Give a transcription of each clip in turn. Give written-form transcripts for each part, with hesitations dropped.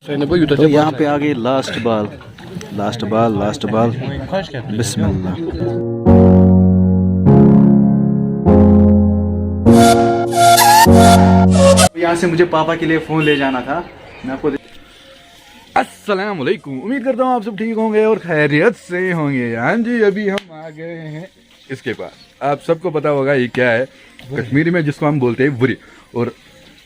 तो यहाँ पे आ गई लास्ट बॉल बिस्मिल्लाह। यहाँ से मुझे पापा के लिए फ़ोन ले जाना था। मैं आपको अस्सलाम वालेकुम, उम्मीद करता हूँ आप सब ठीक होंगे और खैरियत से होंगे। हाँ जी, अभी हम आ गए हैं इसके पास। आप सबको पता होगा ये क्या है। कश्मीरी में जिसको हम बोलते हैं वरी और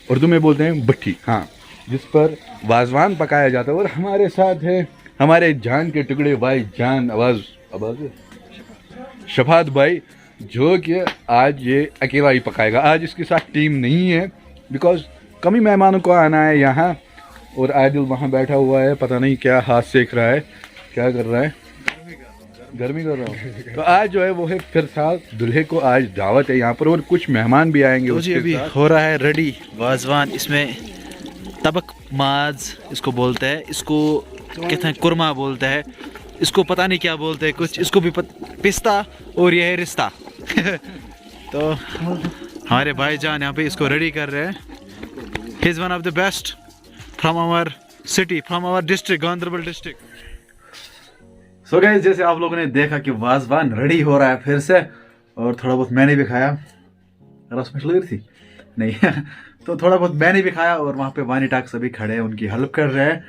उर्दू में बोलते हैं भट्टी। हाँ, जिस पर वाजवान पकाया जाता है। और हमारे साथ है हमारे जान के टुकड़े भाई जान आवाज़ शफात भाई, जो कि आज ये अकेला ही पकाएगा। आज इसके साथ टीम नहीं है बिकॉज कमी मेहमानों को आना है यहाँ। और आदिल वहाँ बैठा हुआ है, पता नहीं क्या हाथ सेक रहा है, क्या कर रहा है, गर्मी कर रहा हूँ। तो आज जो है वो है फिर साल दूल्हे को आज दावत है यहाँ पर और कुछ मेहमान भी आएंगे। तो जी अभी हो रहा है रेडी वाजवान। इसमें तबक माज इसको बोलते हैं, इसको कहते हैं कुरमा बोलते हैं, इसको पता नहीं क्या बोलते हैं कुछ, इसको भी पिस्ता और यह है रिश्ता। तो हमारे भाईजान यहाँ पे इसको रेडी कर रहे हैं। He is one of the best from our city, from our district, Ganderbal district. So guys, जैसे आप लोगों ने देखा कि वाजवान रेडी हो रहा है फिर से, और थोड़ा बहुत मैंने भी खाया। रस में लग रही थी नहीं तो थोड़ा बहुत मैंने भी खाया। और वहाँ पे वानी टाक सभी खड़े हैं, उनकी हेल्प कर रहे हैं।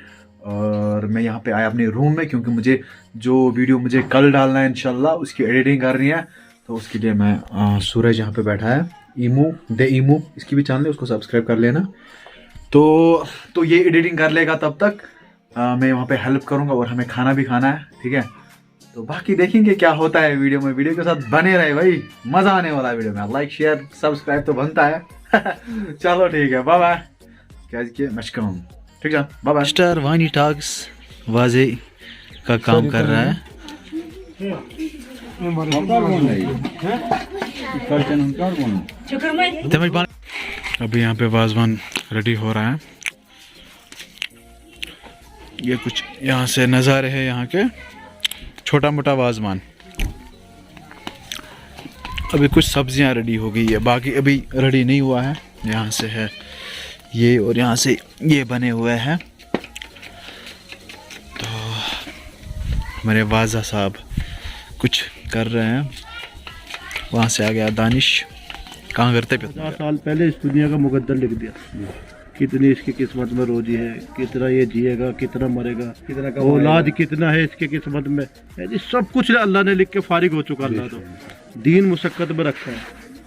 और मैं यहाँ पे आया अपने रूम में क्योंकि मुझे जो वीडियो मुझे कल डालना है इंशाल्लाह उसकी एडिटिंग करनी है। तो उसके लिए मैं सूरज यहाँ पे बैठा है, ईमू इसकी भी चैनल है, उसको सब्सक्राइब कर लेना। तो ये एडिटिंग कर लेगा, तब तक मैं वहाँ पे हेल्प करूँगा और हमें खाना भी खाना है, ठीक है। तो बाकी देखेंगे क्या होता है वीडियो में। वीडियो के साथ बने रहे भाई, मज़ा आने वाला है वीडियो में। लाइक शेयर सब्सक्राइब तो बनता है। चलो ठीक है, बाय बाय। क्या मशकूर, ठीक है, बाय बाय। मिस्टर वानी टॉक्स वाजे का काम कर रहा है। अभी यहाँ पे वाजवान रेडी हो रहा है। ये कुछ यहाँ से नज़ारे है यहाँ के, छोटा मोटा वाजवान। अभी कुछ सब्जियाँ रेडी हो गई है, बाकी अभी रेडी नहीं हुआ है। यहाँ से है ये और यहाँ से ये बने हुए हैं। तो हमारे वाजा साहब कुछ कर रहे हैं। वहाँ से आ गया दानिश। कहाँ करते पे 50 साल पहले इस दुनिया का मुकद्दर लिख दिया। कितनी इसकी किस्मत में रोजी है, कितना ये जिएगा, कितना मरेगा, कितना का औलाद कितना है इसके किस्मत में, जी सब कुछ अल्लाह ने लिख के फारिग हो चुका। अल्लाह तो दीन मुशक्कत में रखा है।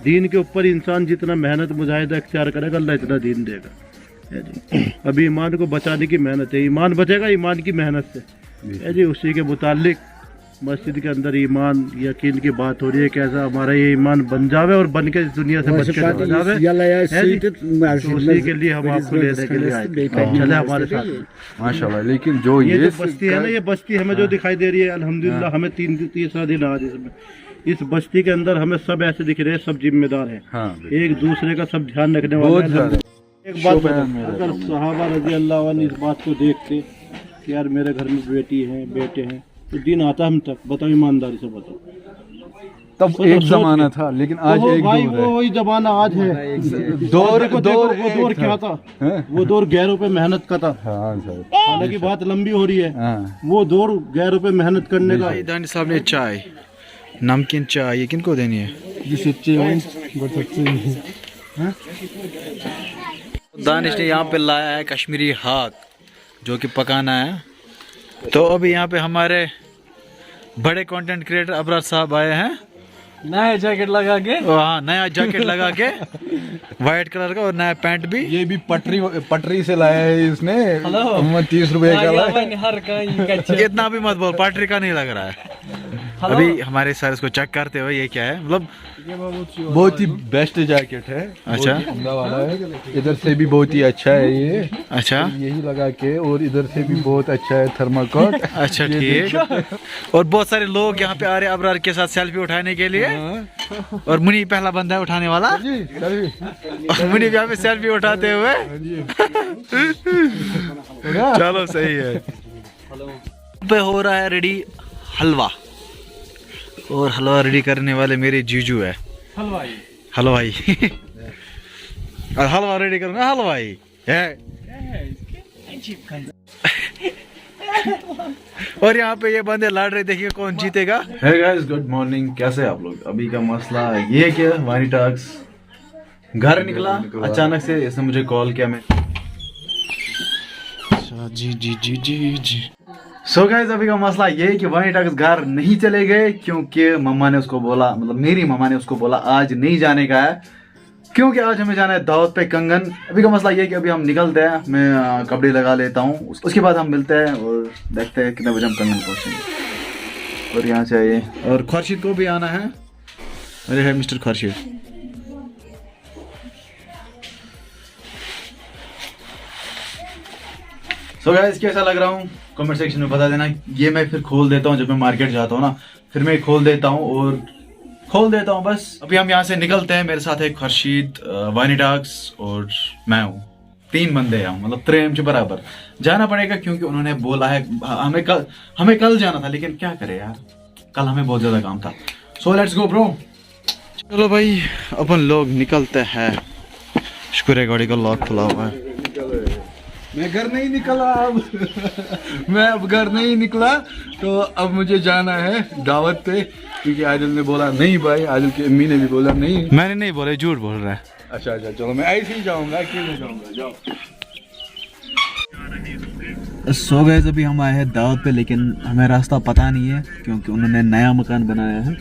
दीन के ऊपर इंसान जितना मेहनत मुजाहिदा इख्तियार करेगा अल्लाह इतना दीन देगा। जी अभी ईमान को बचाने की मेहनत है। ईमान बचेगा ईमान की मेहनत से। जी उसी के मुतालिक मस्जिद के अंदर ईमान यकीन की बात हो रही है। कैसा हमारा ये ईमान बन जावे और बन के इस दुनिया से बच के चला जावे, तो उसी के लिए हम आपको लेने के लिए आए। चले हमारे साथ माशाल्लाह। लेकिन जो ये जो बस्ती है ना, ये बस्ती हमें जो दिखाई दे रही है अल्हम्दुलिल्लाह, हमें तीसरा दिन आज इसमें। इस बस्ती के अंदर हमें सब ऐसे दिख रहे हैं, सब जिम्मेदार है। एक दूसरे का सब ध्यान रखने वाले हैं। एक बात अगर सहाबा रजी अल्लाह अन्हु इस बात को देखते कि यार मेरे घर में बेटी है, बेटे हैं, तो दिन आता हम तक, बताओ ईमानदारी से बताओ। तब तो एक जमाना था, लेकिन आज एक भाई दौर है। वही जमाना आज है। वो दौर क्या था? वो दौर गैरों पे मेहनत का था। हालांकि बात लंबी हो रही है। वो दौर गैरों पे मेहनत करने का। दानिश साहब ने चाय, नमकीन चाय, ये किनको देनी है? दानिश ने यहाँ पे लाया है कश्मीरी हाक, जो कि पकाना है। तो अभी यहाँ पे हमारे बड़े कंटेंट क्रिएटर अबरार साहब आए हैं, नया जैकेट लगा के। हाँ, नया जैकेट लगा के, वाइट कलर का, और नया पैंट भी। ये भी पटरी से लाया है इसने। 30 रुपए का लाया। इतना भी मत बोल, पटरी का नहीं लग रहा है। अभी हमारे सर इसको चेक करते हुए, ये क्या है, मतलब बहुत ही बेस्ट जैकेट है। अच्छा, उम्दा वाला है। इधर से भी बहुत ही अच्छा है ये। अच्छा, यही लगा के, और इधर से भी बहुत अच्छा है थर्माकोट। अच्छा ठीक। और बहुत सारे लोग यहाँ पे आ रहे हैं अबरार के साथ सेल्फी उठाने के लिए। और मुनी पहला बंदा है उठाने वाला। और मुनी यहाँ पे सेल्फी उठाते हुए। चलो सही है। पे हो रहा है रेडी हलवा, और हलवा रेडी करने वाले मेरे जीजू है, हलवाई। और हलवा रेडी करना हलवाई है। और यहाँ पे ये बंदे लड़ रहे, देखिए कौन जीतेगा। है गाइस, गुड मॉर्निंग, कैसे आप लोग? अभी का मसला ये क्या, वानी टॉक्स घर निकला अचानक से, इसने मुझे कॉल किया। मैं जी जी जी जी जी। सो गाइस, अभी का मसला ये है कि वानी टॉक्स घर नहीं चले गए क्योंकि मम्मा ने उसको बोला, मतलब मेरी मम्मा ने उसको बोला आज नहीं जाने का है, क्योंकि आज हमें जाना है दावत पे कंगन। अभी का मसला ये है कि अभी हम निकलते हैं, मैं कपड़े लगा लेता हूँ, उसके बाद हम मिलते हैं और देखते हैं कितने बजे हम कंगन पहुँचेंगे। और यहाँ से आइए, और खुर्शीद को भी आना है। अरे है मिस्टर खुर्शीद। सो गाइस, कैसा लग रहा हूँ कमेंट सेक्शन में बता देना। ये मैं फिर खोल देता हूँ जब मैं मार्केट जाता हूँ ना, फिर मैं खोल देता हूँ और खोल देता हूँ बस। अभी हम यहाँ से निकलते हैं, मेरे साथ है खुर्शीद, वानी टॉक्स और मैं हूँ, 3 बंदे हैं, मतलब 3 के बराबर जाना पड़ेगा क्योंकि उन्होंने बोला है। हमें कल जाना था, लेकिन क्या करें यार, कल हमें बहुत ज़्यादा काम था। So let's go bro. चलो भाई, अपन लोग निकलते हैं। शुक्र है गाड़ी का लॉक खुला हुआ है। मैं घर नहीं निकला अब मैं अब घर नहीं निकला, तो अब मुझे जाना है दावत पे, क्योंकि आदिल ने बोला नहीं भाई, आदिल की अम्मी ने भी बोला नहीं। मैंने नहीं बोला, झूठ बोल रहा है। अच्छा चलो, मैं ऐसे ही जाऊंगा, क्यों नहीं जाऊंगा, जाओ। सो गाइस, अभी हम आए हैं दावत पे, लेकिन हमें रास्ता पता नहीं है क्योंकि उन्होंने नया मकान बनाया है।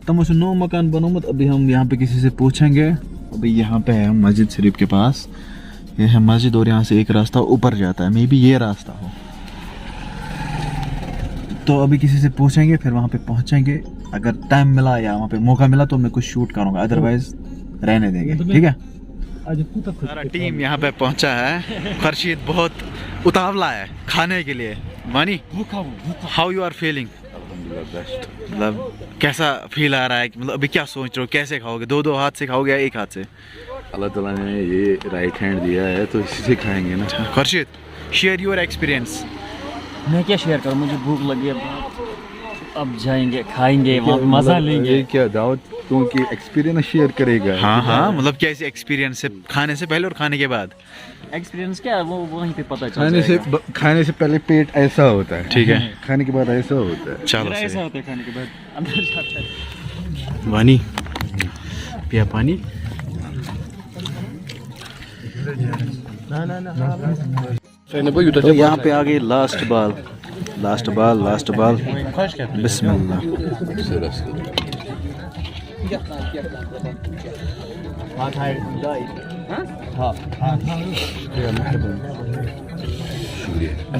तो मुझे नो मकान बनो मत, अभी हम यहाँ पे किसी से पूछेंगे। अभी यहाँ पे है मस्जिद शरीफ के पास, ये है मस्जिद और यहाँ से एक रास्ता ऊपर जाता है, मे बी ये रास्ता हो। तो अभी किसी से पूछेंगे, फिर वहाँ पे पहुँचेंगे। अगर टाइम मिला या वहाँ पे मौका मिला तो मैं कुछ शूट करूँगा, अदरवाइज रहने देंगे, ठीक है। सारा टीम यहाँ पे पहुँचा है। खुर्शीद बहुत उतावला है खाने के लिए। वानी, हाउ यू आर फीलिंग? मतलब कैसा फील आ रहा है, मतलब अभी क्या सोच रहे हो, कैसे खाओगे? 2 हाथ से खाओगे या एक हाथ से? अल्लाह ताला ने ये राइट हैंड दिया है तो इसी से खाएंगे ना। Khurshid, share your experience. मैं क्या शेयर करूं, मुझे भूख लगी है। अब जाएंगे, खाएंगे, वहाँ पे मजा लेंगे। ये क्या दावत, क्योंकि एक्सपीरियंस शेयर करेगा। हाँ, मतलब कैसे एक्सपीरियंस है, खाने से पहले और खाने के बाद? एक्सपीरियंस क्या है वो वहीं पे पता चल जाएगा। खाने से पहले पेट ऐसा होता है, ठीक है, खाने के बाद ऐसा होता है। चलो ऐसा सही। होता है, खाने के बाद अंदर जाता है। वानी, पिया पानी। तो यहाँ पे आ गई लास्ट बाल। बिस्मिल्लाह।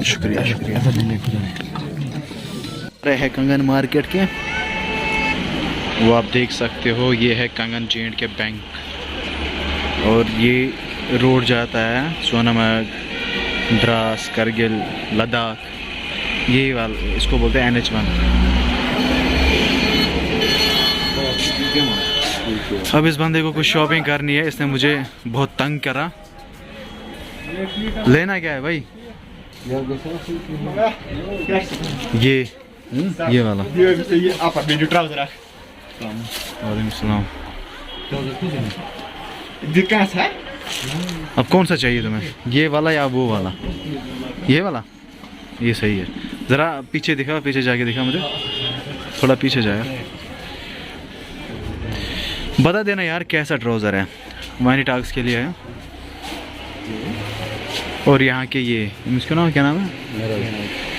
शुक्रिया। रहे हैं कंगन मार्केट के, वो आप देख सकते हो, ये है कंगन जेंड के बैंक, और ये रोड जाता है सोनमर्ग, द्रास, करगिल, लद्दाख, ये वाला इसको बोलते हैं NH1। अब इस बंदे को कुछ शॉपिंग करनी है, इसने मुझे बहुत तंग करा। लेना क्या है भाई? ये वाला। वालेकुम सलाम। अब कौन सा चाहिए तुम्हें, ये वाला या वो वाला? ये वाला, ये सही है। ज़रा पीछे दिखा, पीछे जाके दिखा मुझे, थोड़ा पीछे जाया। बता देना यार कैसा ट्राउज़र है, वानी टॉक्स के लिए है। और यहाँ के ये इसका नाम क्या नाम है?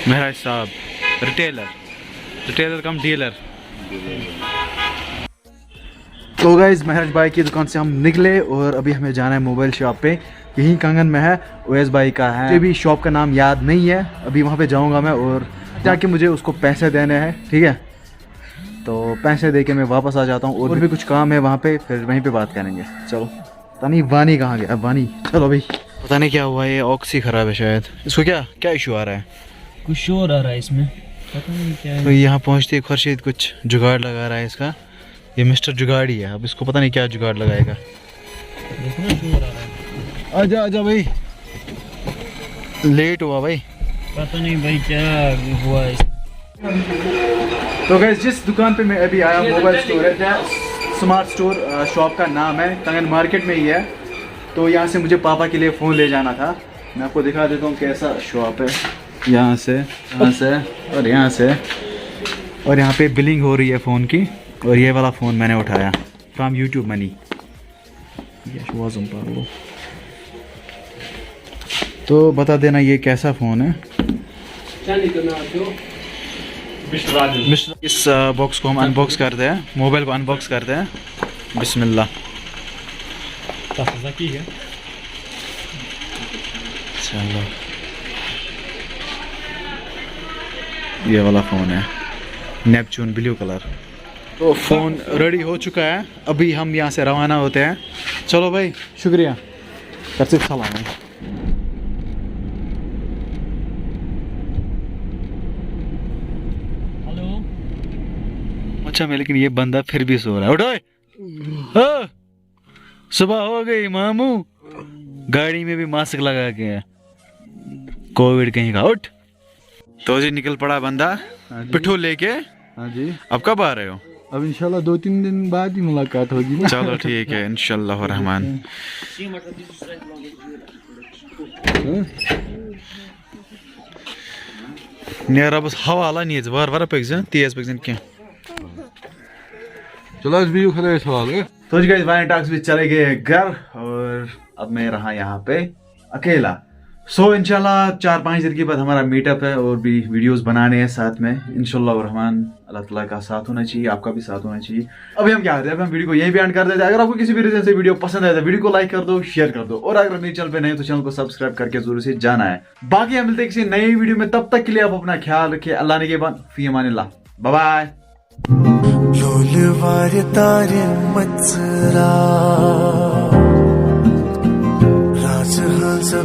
महराज साहब, रिटेलर कम डीलर। तो गाइस, महराज भाई की दुकान से हम निकले और अभी हमें जाना है मोबाइल शॉप पे, यहीं कंगन में है, ओएस भाई का है। मुझे भी शॉप का नाम याद नहीं है, अभी वहाँ पे जाऊँगा मैं और जाके मुझे उसको पैसे देने हैं, ठीक है। तो पैसे दे के मैं वापस आ जाता हूँ, और भी कुछ काम है वहाँ पे, फिर वहीं पे बात करेंगे। चलो। पता नहीं वानी कहाँ गया, वानी। चलो भाई, पता नहीं क्या हुआ, ये ऑक्सी ख़राब है शायद। इसको क्या इशू आ रहा है? कुछ शोर आ रहा है इसमें, पता नहीं क्या है। तो यहाँ पहुँचते ही खुर्शीद कुछ जुगाड़ लगा रहा है इसका। ये मिस्टर जुगाड़ी है, अब इसको पता नहीं क्या जुगाड़ लगाएगा। देखो ना, शोर आ रहा है। आजा भाई, लेट हुआ भाई। पता नहीं भाई क्या हुआ है। तो गाइस, जिस दुकान पे मैं अभी आया, मोबाइल स्टोर है, स्मार्ट स्टोर शॉप का नाम है, कंगन मार्केट में ही है। तो यहाँ से मुझे पापा के लिए फ़ोन ले जाना था, मैं आपको दिखा देता हूँ कैसा शॉप है। यहाँ से और यहाँ से, और यहाँ पे बिलिंग हो रही है फ़ोन की। और ये वाला फ़ोन मैंने उठाया फ्रॉम यूट्यूब मनी। तो बता देना ये कैसा फ़ोन है। इस बॉक्स को हम अनबॉक्स करते हैं, मोबाइल को अनबॉक्स करते हैं। बिस्मिल्लाह। चलो, ये वाला फ़ोन है नेपच्यून ब्लू कलर। तो फ़ोन रेडी हो चुका है, अभी हम यहाँ से रवाना होते हैं। चलो भाई, शुक्रिया। कर सलाम है। अच्छा मैं, लेकिन ये बंदा फिर भी सो रहा है। उठो, हाँ, सुबह हो गई मामू। गाड़ी में भी मास्क लगा के है, कोविड कहीं का। उठ। तो जी निकल पड़ा बंदा पिट्ठू लेके। हाँ जी। अब कब आ रहे हो? अब इंशाल्लाह 2-3 दिन बाद ही मुलाकात होगी ना। चलो ठीक है, इंशाल्लाह रहमान। नेरा बस हवा ला नहीं वार पकन तेज पकन क्या। चलो इस वीडियो खत्म सवाल है। तो जी गाइस, वाइन टॉक्स भी चले गए घर और अब मैं रहा यहाँ पे अकेला। सो इंशाल्लाह 4-5 दिन के बाद हमारा मीटअप है और भी वीडियोस बनाने हैं साथ में इंशाल्लाह रहमान। अल्लाह ताला का साथ होना चाहिए, आपका भी साथ होना चाहिए। अभी हम क्या करते हैं, अभी हम वीडियो को यही भी एंड कर देते हैं। अगर आपको किसी भी रीजन से वीडियो पसंद आए तो वीडियो को लाइक कर दो, शेयर कर दो, और अगर मेरे चैनल पे नए तो चैनल को सब्सक्राइब करके जरूर से जाना है। बाकी हम मिलते हैं किसी नई वीडियो में, तब तक के लिए आप अपना ख्याल रखिए। अल्लाह ने के बाद फी अमानिल्लाह, बाय बाय। Razı Hansa